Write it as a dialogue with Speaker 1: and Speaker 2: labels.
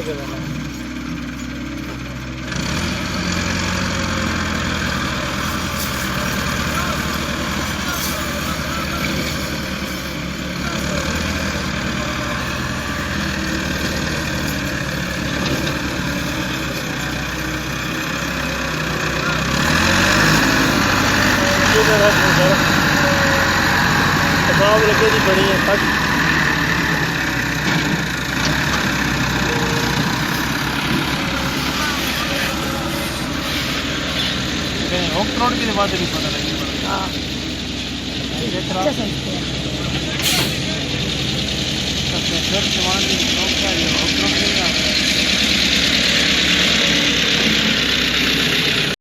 Speaker 1: लगे हुए हैं। पसाब लगे जी बड़ी है तक
Speaker 2: ऑक्ट्रॉन की बात नहीं पता लगी।
Speaker 3: हाँ अच्छा समझते हैं।
Speaker 2: फिर जवान ऑक्ट्रॉन